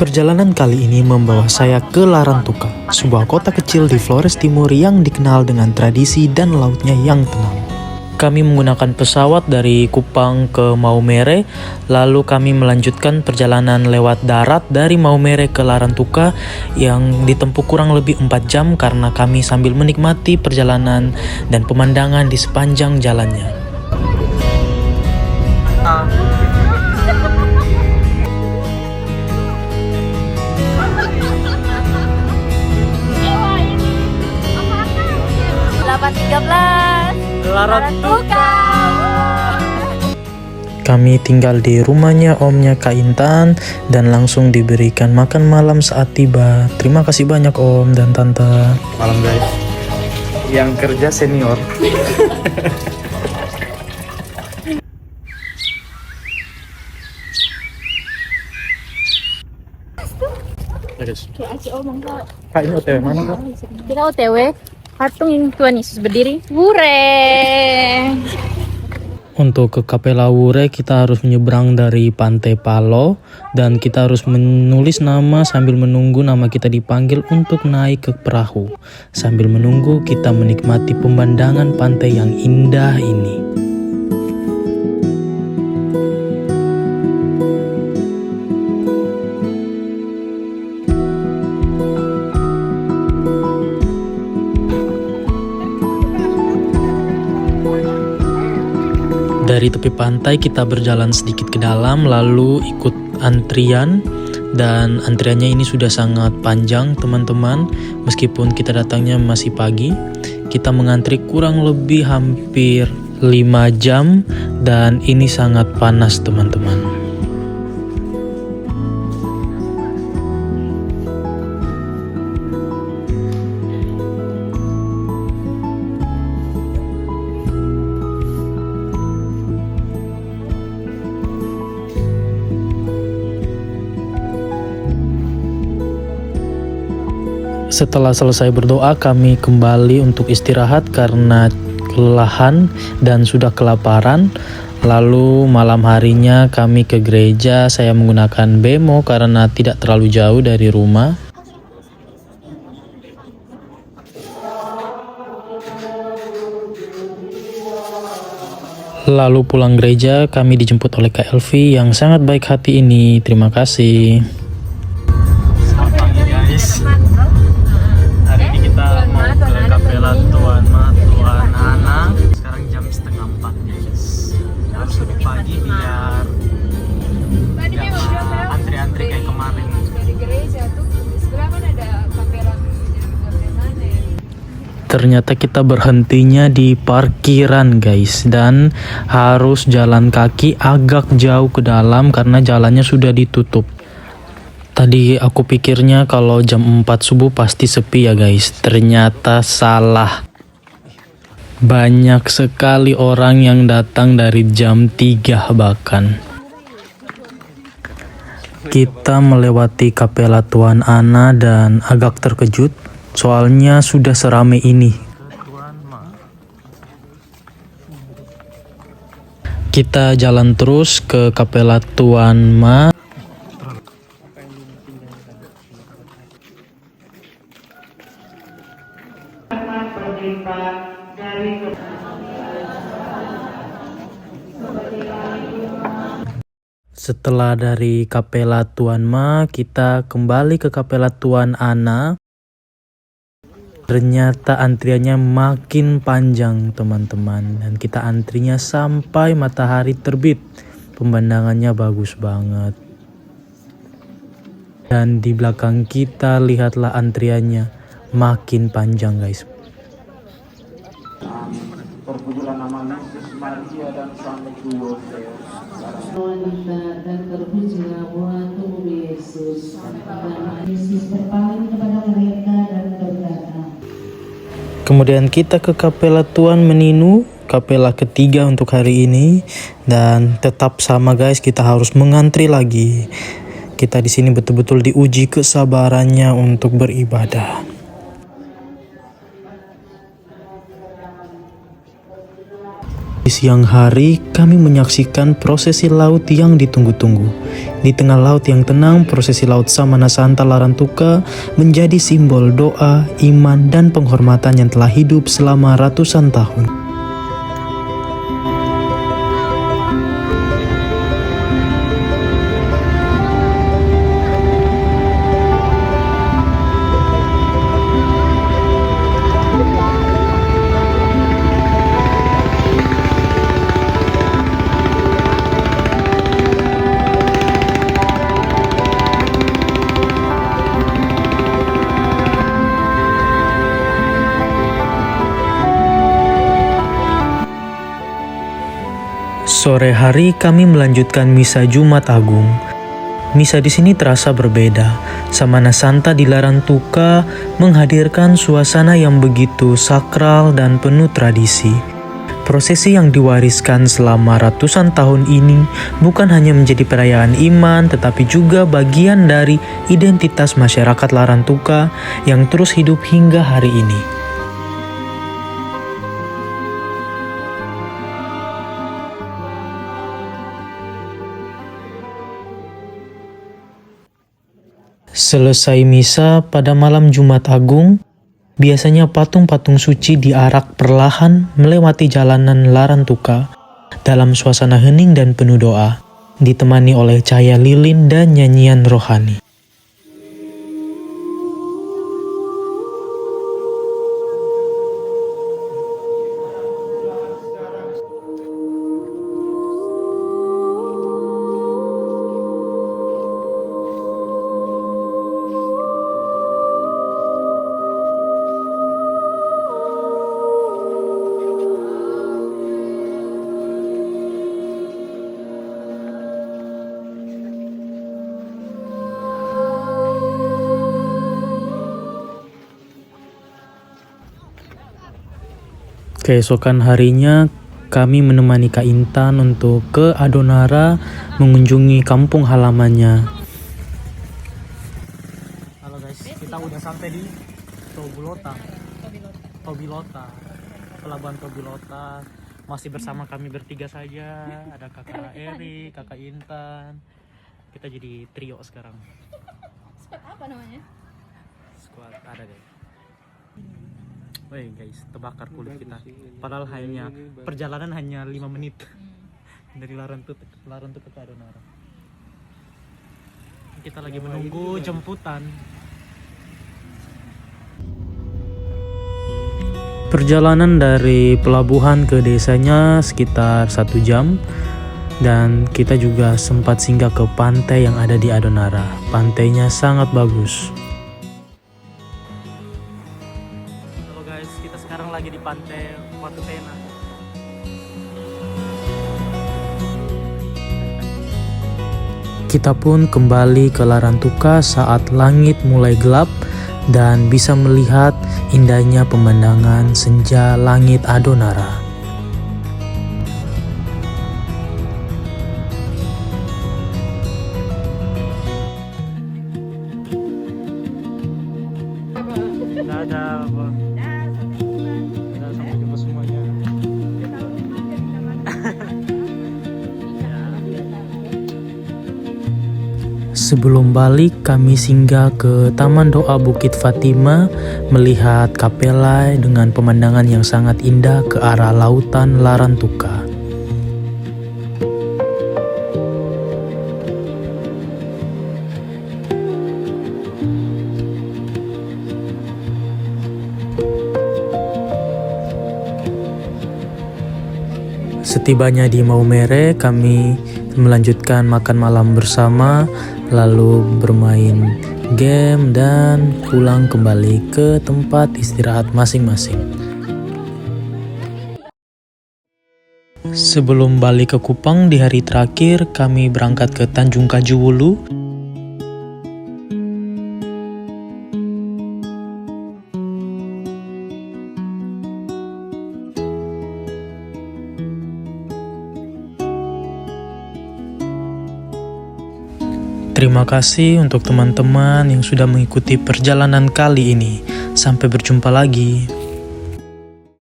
Perjalanan kali ini membawa saya ke Larantuka, sebuah kota kecil di Flores Timur yang dikenal dengan tradisi dan lautnya yang tenang. Kami menggunakan pesawat dari Kupang ke Maumere, lalu kami melanjutkan perjalanan lewat darat dari Maumere ke Larantuka yang ditempuh kurang lebih 4 jam karena kami sambil menikmati perjalanan dan pemandangan di sepanjang jalannya. Larantuka. Kami tinggal di rumahnya omnya Kak Intan dan langsung diberikan makan malam saat tiba. Terima kasih banyak om dan tante. Malam guys, yang kerja senior. Kak ini OTW mana kak? Kita OTW patung yang Tuhan Yesus berdiri. Wure. Untuk ke Kapela Wure kita harus menyeberang dari Pantai Palo dan kita harus menulis nama sambil menunggu nama kita dipanggil untuk naik ke perahu. Sambil menunggu kita menikmati pemandangan pantai yang indah ini. Dari tepi pantai kita berjalan sedikit ke dalam lalu ikut antrian dan antriannya ini sudah sangat panjang teman-teman. Meskipun kita datangnya masih pagi, kita mengantri kurang lebih hampir 5 jam dan ini sangat panas teman-teman. Setelah selesai berdoa, kami kembali untuk istirahat karena kelelahan dan sudah kelaparan. Lalu malam harinya kami ke gereja. Saya menggunakan bemo karena tidak terlalu jauh dari rumah. Lalu pulang gereja, kami dijemput oleh Kak Elvi yang sangat baik hati ini. Terima kasih. Hari ini kita mau ke Kapela Tuan Ana. Sekarang jam 3:30 guys. Harus lebih pagi biar jangan antri-antri kayak kemarin. Dari gereja tuh di sebelah kan ada kapela mana ya? Ternyata kita berhentinya di parkiran guys dan harus jalan kaki agak jauh ke dalam karena jalannya sudah ditutup. Tadi aku pikirnya kalau jam 4 subuh pasti sepi ya guys. Ternyata salah. Banyak sekali orang yang datang dari jam 3 bahkan. Kita melewati Kapela Tuan Ana dan agak terkejut soalnya sudah seramai ini. Kita jalan terus ke Kapela Tuan Ma. Setelah dari Kapela Tuan Ma, kita kembali ke Kapela Tuan Ana. Ternyata antriannya makin panjang teman-teman. Dan kita antrinya sampai matahari terbit. Pemandangannya bagus banget. Dan di belakang kita lihatlah antriannya makin panjang guys. Terpujilah nama Yesus, Maria dan Sang Yosef. Dan terpujilah buah tubuh Yesus. Dan Yesus berpaling kepada mereka dan berkata. Kemudian kita ke Kapela Tuan Meninu, kapela ketiga untuk hari ini, dan tetap sama guys, kita harus mengantri lagi. Kita di sini betul-betul diuji kesabarannya untuk beribadah. Di siang hari, kami menyaksikan prosesi laut yang ditunggu-tunggu. Di tengah laut yang tenang, prosesi Laut Samanasanta Larantuka menjadi simbol doa, iman, dan penghormatan yang telah hidup selama ratusan tahun. Sore hari kami melanjutkan misa Jumat Agung. Misa di sini terasa berbeda. Samanasanta di Larantuka menghadirkan suasana yang begitu sakral dan penuh tradisi. Prosesi yang diwariskan selama ratusan tahun ini bukan hanya menjadi perayaan iman, tetapi juga bagian dari identitas masyarakat Larantuka yang terus hidup hingga hari ini. Selesai misa pada malam Jumat Agung, biasanya patung-patung suci diarak perlahan melewati jalanan Larantuka dalam suasana hening dan penuh doa, ditemani oleh cahaya lilin dan nyanyian rohani. Keesokan harinya, kami menemani Kak Intan untuk ke Adonara mengunjungi kampung halamannya. Halo guys, kita udah sampai di Tobilota. Pelabuhan Tobilota. Masih bersama kami bertiga saja. Ada Kakak Eri, Kakak Intan. Kita jadi trio sekarang. Squad apa namanya? Squad ada deh. Woi guys, terbakar kulit kita. Padahal hanya perjalanan hanya 5 menit dari Larantuka ke Adonara. Kita lagi menunggu jemputan. Perjalanan dari pelabuhan ke desanya sekitar 1 jam. Dan kita juga sempat singgah ke pantai yang ada di Adonara. Pantainya sangat bagus. Kita sekarang lagi di pantai Watu Tena. Kita pun kembali ke Larantuka saat langit mulai gelap dan bisa melihat indahnya pemandangan senja langit Adonara. Dadah, Bang. Sampai jumpa semuanya. Sebelum balik, kami singgah ke Taman Doa Bukit Fatima melihat kapela dengan pemandangan yang sangat indah ke arah lautan Larantuka. Setibanya di Maumere, kami melanjutkan makan malam bersama, lalu bermain game dan pulang kembali ke tempat istirahat masing-masing. Sebelum balik ke Kupang di hari terakhir, kami berangkat ke Tanjung Kajuwulu. Terima kasih untuk teman-teman yang sudah mengikuti perjalanan kali ini. Sampai berjumpa lagi.